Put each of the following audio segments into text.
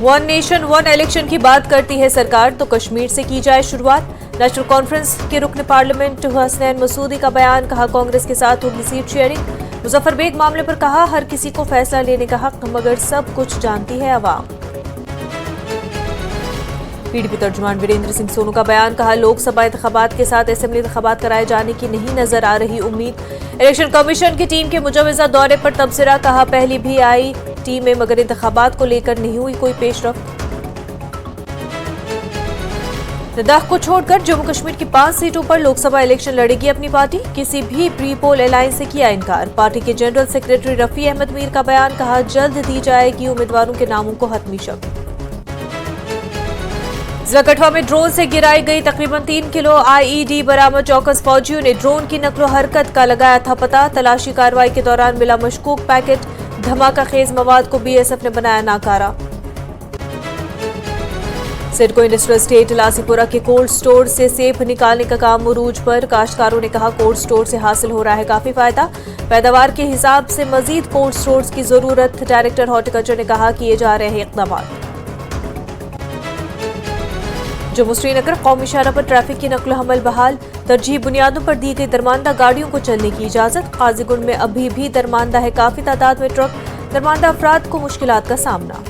One nation one election की बात करती है सरकार तो कश्मीर से की जाए शुरुआत। नेशनल कॉन्फ्रेंस के रुकन पार्लियामेंट हसनैन मसूदी का बयान, कहा कांग्रेस के साथ होगी सीट शेयरिंग। मुजफ्फर बेग मामले पर कहा हर किसी को फैसला लेने का हक, मगर सब कुछ जानती है अवाम। पीडीपी तर्जुमान वीरेंद्र सिंह सोनू का बयान, कहा लोकसभा इंतखाबात के साथ असेंबली इंतखाबात कराए जाने की नहीं नजर आ रही उम्मीद। इलेक्शन कमीशन की टीम के मुजव्वजा दौरे पर तबसरा, कहा पहली भी आई टीम में मगर इंतखाबात को लेकर नहीं हुई कोई पेशरफ्त। लद्दाख को छोड़कर जम्मू कश्मीर की 5 सीटों पर लोकसभा इलेक्शन लड़ेगी अपनी पार्टी, किसी भी प्री पोल अलायंस से किया इनकार। पार्टी के जनरल सेक्रेटरी रफी अहमद मीर का बयान, कहा जल्द दी जाएगी उम्मीदवारों के नामों को हतमी शक्ल। जिला कठुआ में ड्रोन से गिराई गई तकरीबन 3 किलो आईईडी बरामद। चौकस फौजियों ने ड्रोन की नकलो हरकत का लगाया था पता। तलाशी कार्रवाई के दौरान मिला मशकूक पैकेट। धमाका खेज मवाद को बीएसएफ ने बनाया नाकारा। सिडको इंडस्ट्रियल एस्टेट लासीपुरा के कोल्ड स्टोर से सेब निकालने का काम उरूज पर। काश्तकारों ने कहा कोल्ड स्टोर से हासिल हो रहा है काफी फायदा, पैदावार के हिसाब से मजीद कोल्ड स्टोर्स की जरूरत। डायरेक्टर हॉर्टिकल्चर ने कहा किए जा रहे हैं इकदाम। जम्मू श्रीनगर कौमी शाहरा पर ट्रैफिक की नकलो हमल बहाल। तरजीह बुनियादों पर दी गई दरमानदा गाड़ियों को चलने की इजाजत। काजीगुंड में अभी भी दरमानदा है काफी तादाद में ट्रक। दरमानदा अफराद को मुश्किलात का सामना।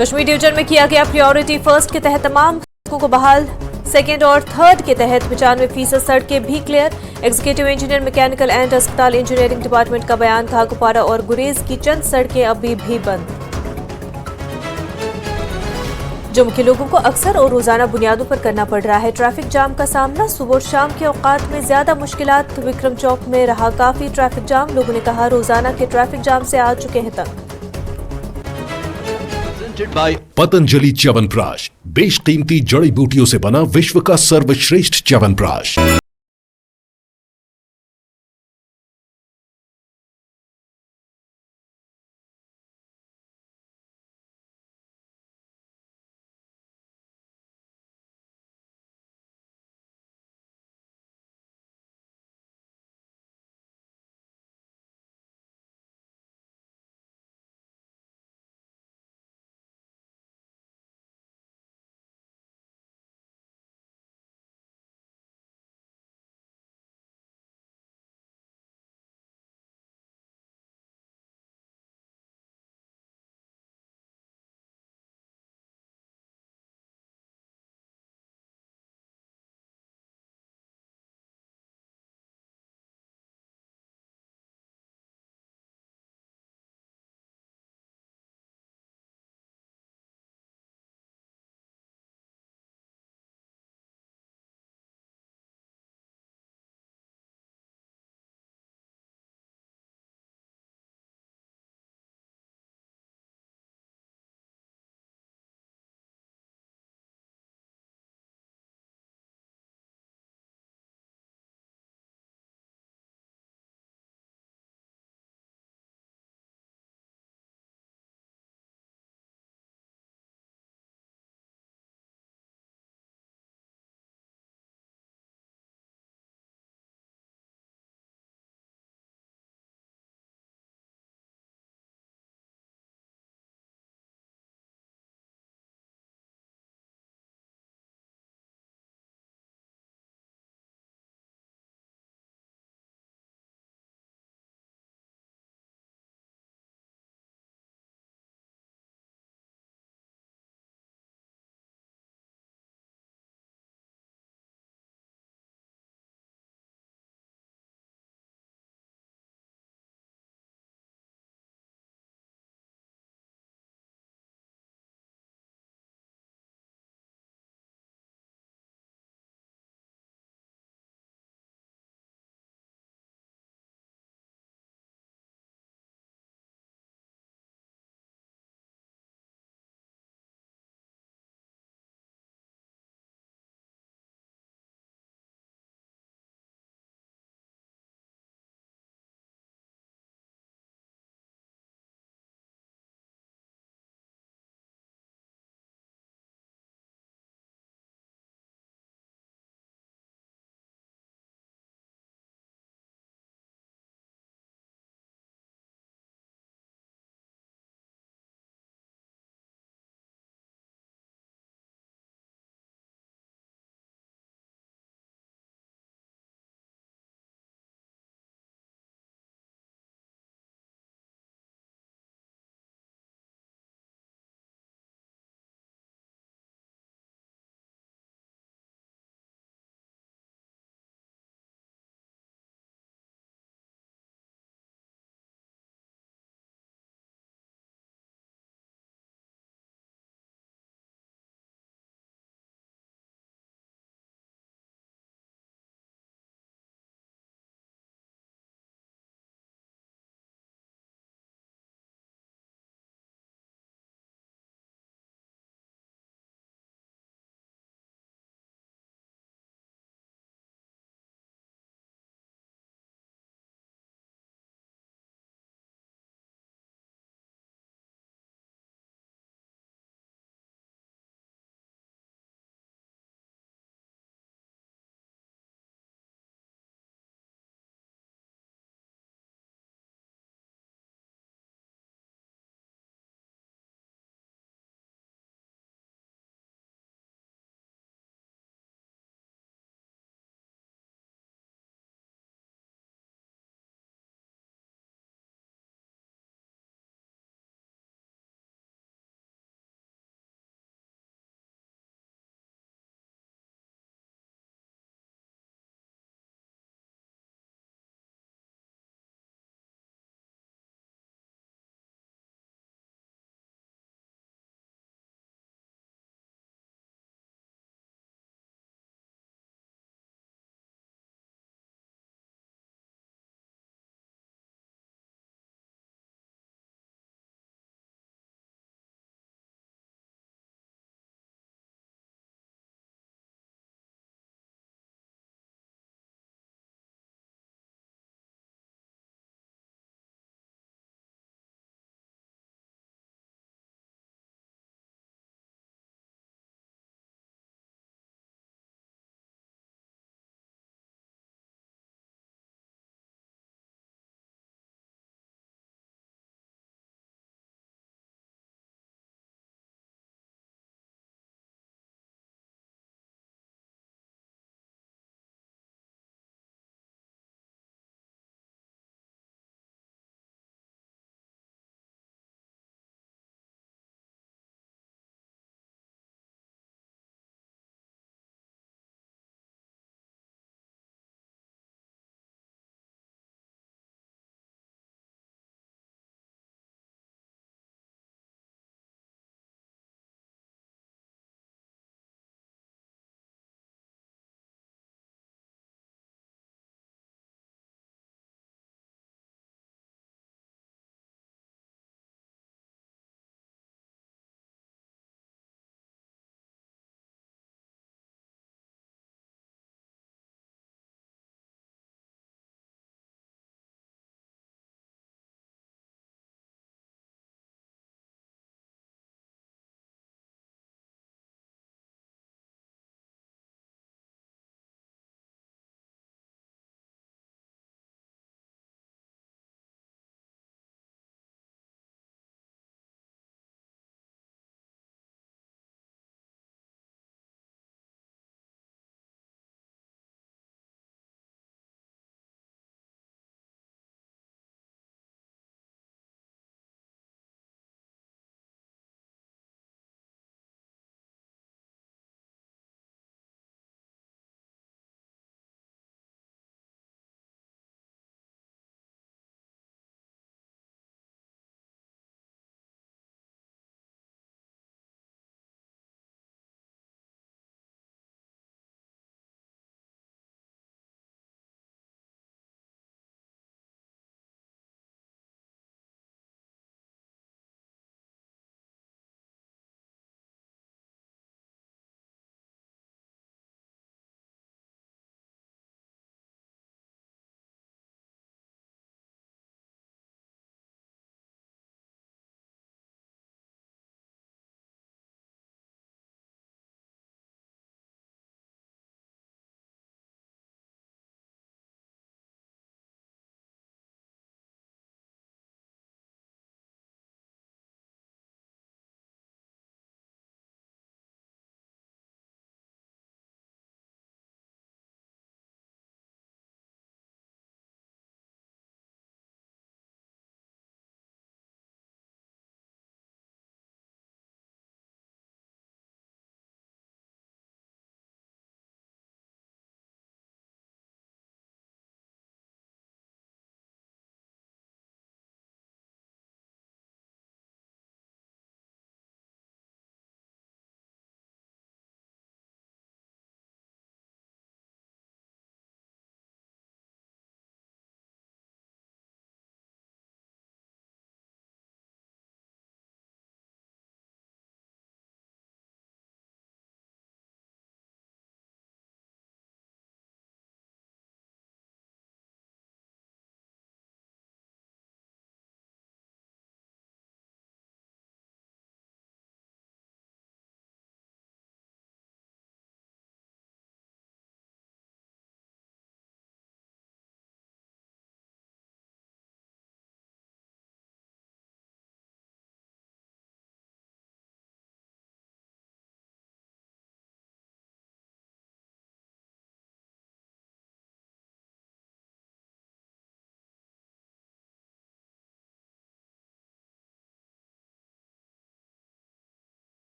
कश्मीर डिवीजन में किया गया प्रायोरिटी फर्स्ट के तहत तमाम सड़कों को बहाल। सेकेंड और थर्ड के तहत 95% सड़कें भी clear. Executive engineer mechanical and अस्पताल इंजीनियरिंग डिपार्टमेंट का बयान, कहा कुपवाड़ा और गुरेज की चंद सड़कें अभी भी बंद। जम्मू के लोगों को अक्सर और रोजाना बुनियादों पर करना पड़ रहा है ट्रैफिक जाम का सामना। सुबह और शाम के औकात में ज्यादा मुश्किलात। विक्रम चौक में रहा काफी ट्रैफिक जाम। लोगों ने कहा रोजाना के ट्रैफिक जाम से आ चुके हैं तंग। बाय पतंजलि च्यवनप्राश, बेशकीमती जड़ी बूटियों से बना विश्व का सर्वश्रेष्ठ च्यवनप्राश।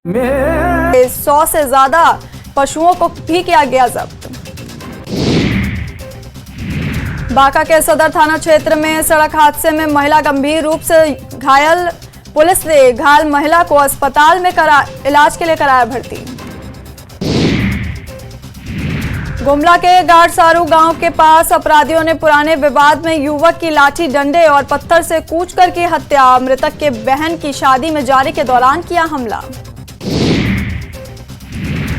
100 से ज्यादा पशुओं को भी किया गया जब्त। बांका के सदर थाना क्षेत्र में सड़क हादसे में महिला गंभीर रूप से घायल, पुलिस ने घायल महिला को अस्पताल में इलाज के लिए कराया भर्ती। गुमला के गाड़सारू गांव के पास अपराधियों ने पुराने विवाद में युवक की लाठी, डंडे और पत्थर से कूचकर की हत्या, मृतक के बहन की शादी में जाने के दौरान किया हमला।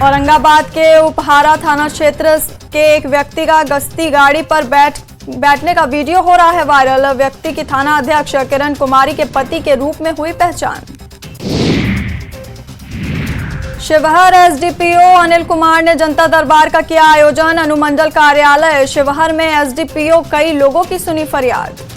औरंगाबाद के उपहारा थाना क्षेत्र के एक व्यक्ति का गश्ती गाड़ी पर बैठने का वीडियो हो रहा है वायरल। व्यक्ति की थाना अध्यक्ष किरण कुमारी के पति के रूप में हुई पहचान। शिवहर एसडीपीओ अनिल कुमार ने जनता दरबार का किया आयोजन। अनुमंडल कार्यालय शिवहर में एसडीपीओ कई लोगों की सुनी फरियाद।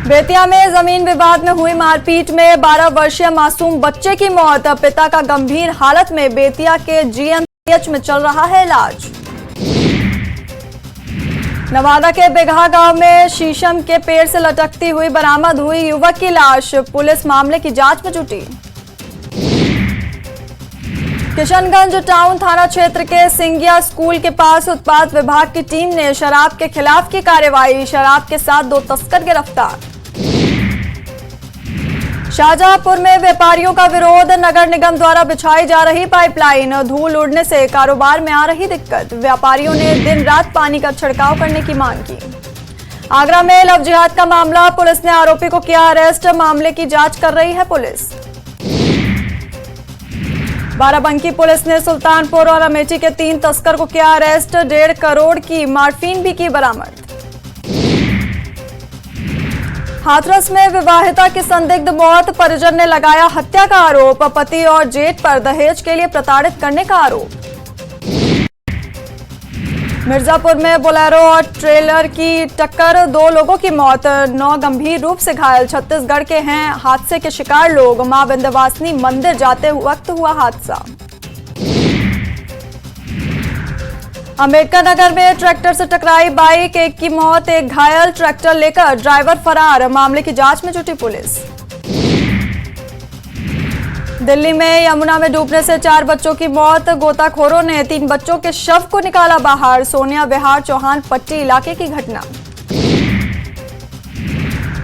बेतिया में जमीन विवाद में हुई मारपीट में 12 वर्षीय मासूम बच्चे की मौत, पिता का गंभीर हालत में बेतिया के जीएमसीएच में चल रहा है इलाज। नवादा के बेघा गांव में शीशम के पेड़ से लटकती हुई बरामद हुई युवक की लाश, पुलिस मामले की जांच में जुटी। किशनगंज टाउन थाना क्षेत्र के सिंगिया स्कूल के पास उत्पाद विभाग की टीम ने शराब के खिलाफ की कार्रवाई, शराब के साथ 2 तस्कर गिरफ्तार। शाहजहांपुर में व्यापारियों का विरोध, नगर निगम द्वारा बिछाई जा रही पाइपलाइन, धूल उड़ने से कारोबार में आ रही दिक्कत, व्यापारियों ने दिन रात पानी का छिड़काव करने की मांग की। आगरा में लव जिहाद का मामला, पुलिस ने आरोपी को किया अरेस्ट, मामले की जांच कर रही है पुलिस। बाराबंकी पुलिस ने सुल्तानपुर और अमेठी के 3 तस्कर को किया अरेस्ट, 1.5 करोड़ की मार्फीन भी की बरामद। हाथरस में विवाहिता की संदिग्ध मौत, परिजन ने लगाया हत्या का आरोप, पति और जेठ पर दहेज के लिए प्रताड़ित करने का आरोप। मिर्जापुर में बोलेरो और ट्रेलर की टक्कर, 2 लोगों की मौत, 9 गंभीर रूप से घायल। छत्तीसगढ़ के हैं हादसे के शिकार लोग, मां विंध्यवासिनी मंदिर जाते वक्त हुआ हादसा। अम्बेडकर नगर में ट्रैक्टर से टकराई बाइक, 1 की मौत, 1 घायल, ट्रैक्टर लेकर ड्राइवर फरार, मामले की जांच में जुटी पुलिस। दिल्ली में यमुना में डूबने से 4 बच्चों की मौत, गोताखोरों ने 3 बच्चों के शव को निकाला बाहर, सोनिया विहार चौहान पट्टी इलाके की घटना।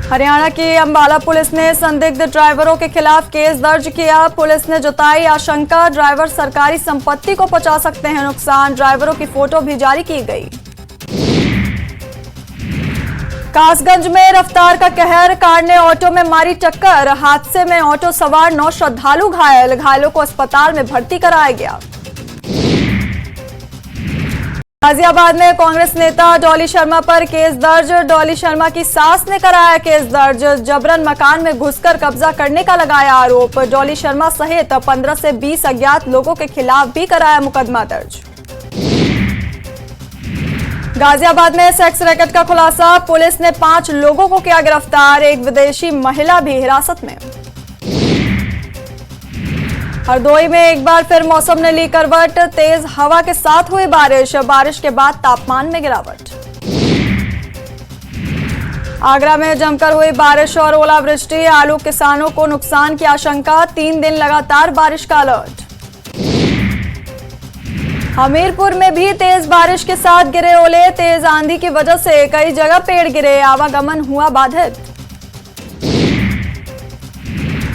हरियाणा की अंबाला पुलिस ने संदिग्ध ड्राइवरों के खिलाफ केस दर्ज किया, पुलिस ने जताई आशंका ड्राइवर सरकारी संपत्ति को पहुंचा सकते हैं नुकसान, ड्राइवरों की फोटो भी जारी की गई। कासगंज में रफ्तार का कहर, कार ने ऑटो में मारी टक्कर, हादसे में ऑटो सवार 9 श्रद्धालु घायल, घायलों को अस्पताल में भर्ती कराया गया। गाजियाबाद में कांग्रेस नेता डॉली शर्मा पर केस दर्ज, डॉली शर्मा की सास ने कराया केस दर्ज, जबरन मकान में घुसकर कब्जा करने का लगाया आरोप, डॉली शर्मा सहित 15 से 20 अज्ञात लोगों के खिलाफ भी कराया मुकदमा दर्ज। गाजियाबाद में सेक्स रैकेट का खुलासा, पुलिस ने 5 लोगों को किया गिरफ्तार, एक विदेशी महिला भी हिरासत में। हरदोई में एक बार फिर मौसम ने ली करवट, तेज हवा के साथ हुई बारिश, बारिश के बाद तापमान में गिरावट। आगरा में जमकर हुई बारिश और ओलावृष्टि, आलू किसानों को नुकसान की आशंका, 3 दिन लगातार बारिश का अलर्ट। हमीरपुर में भी तेज बारिश के साथ गिरे ओले, तेज आंधी की वजह से कई जगह पेड़ गिरे, आवागमन हुआ बाधित।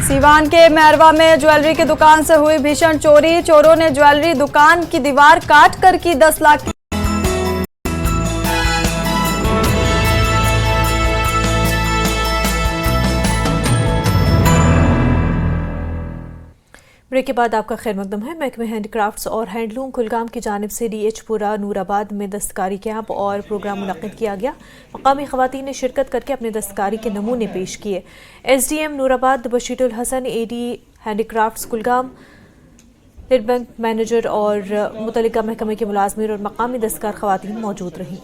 सीवान के मैरवा में ज्वेलरी की दुकान से हुई भीषण चोरी, चोरों ने ज्वेलरी दुकान की दीवार काटकर की 10 लाख की। ब्रेक के बाद आपका खैर मकदम है। महकमे हैंडक्राफ्ट्स और हैंडलूम कुलगाम की जानिब से डीएचपुरा नूराबाद में दस्तकारी कैंप और प्रोग्राम मुनक्किद किया गया। मकामी खवातीन ने शिरकत करके अपने दस्तकारी के नमूने पेश किए। SDM Nurabad Basharul Hasan, AD handicrafts Kulgam, net bank manager और मुतल्लिका महकमे के मुलाजमीन और मकामी दस्तकार खवातीन मौजूद रहीं।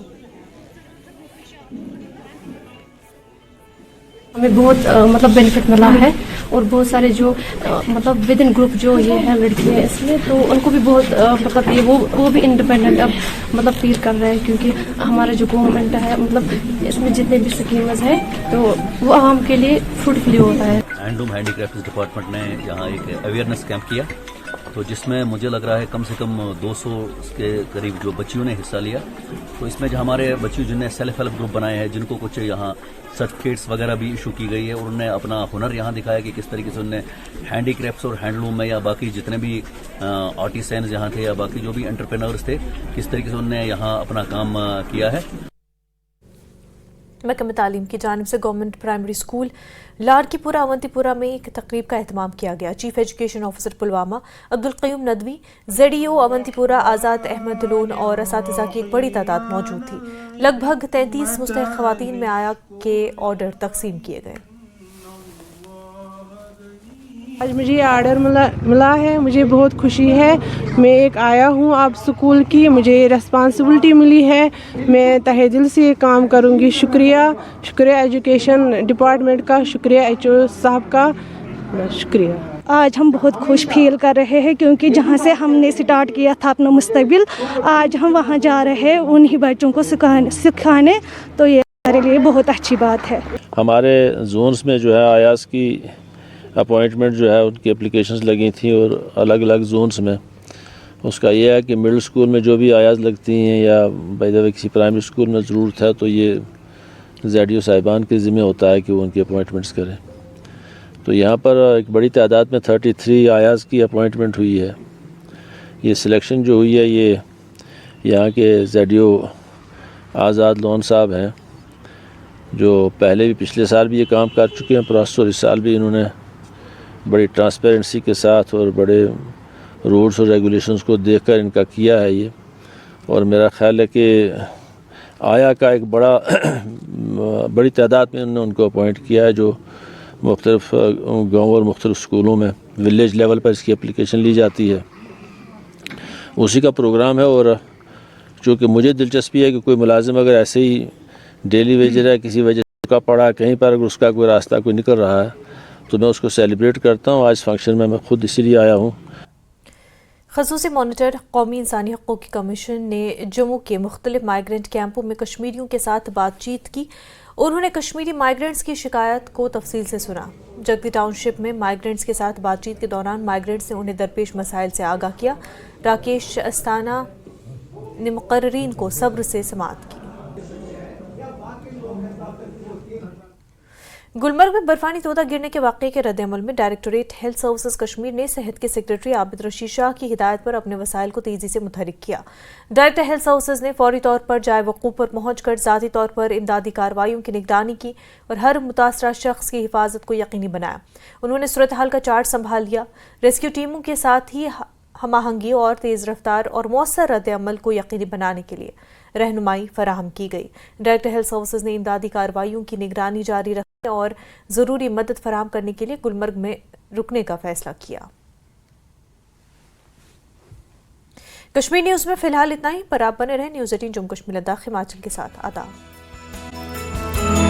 हमें बहुत मतलब बेनिफिट मिला है और बहुत सारे जो मतलब विद इन ग्रुप जो ये है लड़कियां इसमें, तो उनको भी बहुत मतलब ये वो भी इंडिपेंडेंट अब मतलब फील कर रहे हैं, क्योंकि हमारा जो गवर्नमेंट है मतलब इसमें जितने भी स्कीम्स हैं तो वो आवाम के लिए फ्रूटफुल होता है। हैंडलूम हैंडीक्राफ्ट डिपार्टमेंट ने यहाँ एक अवेयरनेस कैंप किया, तो जिसमें मुझे लग रहा है कम से कम 200 के करीब जो बच्चियों ने हिस्सा लिया। तो इसमें जो हमारे बच्चियों जिन्हें सेल्फ हेल्प ग्रुप बनाए हैं, जिनको कुछ यहाँ सर्टिफिकेट्स वगैरह भी इशू की गई है, और उन्होंने अपना हुनर यहाँ दिखाया कि किस तरीके से उन्होंने हैंडीक्राफ्ट्स और हैंडलूम में या बाकी जितने भी आर्टिसंस यहाँ थे या बाकी जो भी एंटरप्रेन्योर्स थे, किस तरीके से उन्होंने यहाँ अपना काम किया है। महकमा तालीम की जानिब से government primary school Ladkipura Awantipora में एक तकरीब का एहतमाम किया गया। Chief education officer Pulwama Abdul Qayyum Nadvi, ZDO Awantipora Azad Ahmad Lone और असातिज़ा की एक बड़ी तादाद मौजूद थी। लगभग 33 मुस्तहिक़ ख़वातीन में आया के ऑर्डर तकसीम किए गए। आज मुझे ऑर्डर मिला है, मुझे बहुत खुशी है। मैं एक आया हूँ अब स्कूल की, मुझे रिस्पांसिबिलिटी मिली है, मैं तहे दिल से काम करूँगी। शुक्रिया एजुकेशन डिपार्टमेंट का, शुक्रिया HO साहब का, शुक्रिया। आज हम बहुत खुश फील कर रहे हैं क्योंकि जहाँ से हमने स्टार्ट किया था अपना मुस्तकबिल, आज हम वहाँ जा रहे हैं उन्हीं बच्चों को सिखाने, तो ये हमारे लिए बहुत अच्छी बात है। हमारे जोन्स में जो है आयाज़ की अपॉइंटमेंट जो है उनकी एप्लीकेशंस लगी थी और अलग अलग जोन्स में। उसका यह है कि मिडिल स्कूल में जो भी आयाज़ लगती हैं या बाय द वे किसी प्राइमरी स्कूल में ज़रूरत है तो ये ZDO साहिबान के ज़िम्मे होता है कि वो उनकी अपॉइंटमेंट्स करें। तो यहाँ पर एक बड़ी तादाद में 33 आयाज़ की अपॉइंटमेंट हुई है। ये सिलेक्शन जो हुई है ये यहाँ के ZDO आज़ाद लोन साहब हैं, जो पहले भी पिछले साल भी ये काम कर चुके हैं प्रोसेस, और इस साल भी इन्होंने बड़ी ट्रांसपेरेंसी के साथ और बड़े रूल्स और रेगुलेशंस को देखकर इनका किया है ये। और मेरा ख़्याल है कि आया का एक बड़ी तादाद में उन्होंने उनको अपॉइंट किया है, जो मुख्तलिफ गाँव और मुख्तलिफ स्कूलों में विलेज लेवल पर इसकी एप्लीकेशन ली जाती है, उसी का प्रोग्राम है। और चूँकि मुझे दिलचस्पी है कि कोई मुलाजिम अगर ऐसे ही डेली वेजर है, किसी वजह से का पड़ा कहीं पर, अगर उसका कोई रास्ता कोई निकल रहा है तो मैं उसको सेलिब्रेट करता हूँ। आज फंक्शन में मैं खुद इसीलिए आया हूँ। ख़ुसूसी मॉनिटर कौमी इंसानी हक़ूक़ कमीशन ने जम्मू के मुख्तलिफ माइग्रेंट कैंपों में कश्मीरियों के साथ बातचीत की। उन्होंने कश्मीरी माइग्रेंट्स की शिकायत को तफसील से सुना। जगती टाउनशिप में माइग्रेंट्स के साथ बातचीत के दौरान माइग्रेंट्स ने उन्हें दरपेश मसाइल से आगाह किया। राकेश अस्ताना ने मुक़र्रीन को सब्र से समाअत की। गुलमर्ग में बर्फानी तोदा गिरने के वाक़े के रद्द-ए-अमल में डायरेक्टोरेट हेल्थ सर्विसेज कश्मीर ने सेहत के सेक्रेटरी आबिद रशीद शाह की हिदायत पर अपने वसाइल को तेज़ी से मुतहरिक किया। डायरेक्टर हेल्थ सर्विसेज ने फौरी तौर पर जाए वक़ूफ़ पर पहुंचकर ज़ाती तौर पर इमदादी कार्रवाइयों की निगरानी की और हर मुतासरा शख्स की हिफाजत को यकीनी बनाया। उन्होंने सूरत हाल का चार्ट संभाल लिया। रेस्क्यू टीमों के साथ ही हमाहंगी और तेज़ रफ्तार और मौसर रद्द-ए-अमल को यकीनी बनाने के लिए रहनुमाई फराहम की गई। डायरेक्टर हेल्थ सर्विसेज ने इमदादी कार्रवाइयों की निगरानी जारी रखने और ज़रूरी मदद फराहम करने के लिए गुलमर्ग में रुकने का फैसला किया। कश्मीर न्यूज़ में फिलहाल इतना ही, पर आप बने रहें न्यूज़ 18 जम्मू कश्मीर लद्दाख हिमाचल के साथ। आदाब।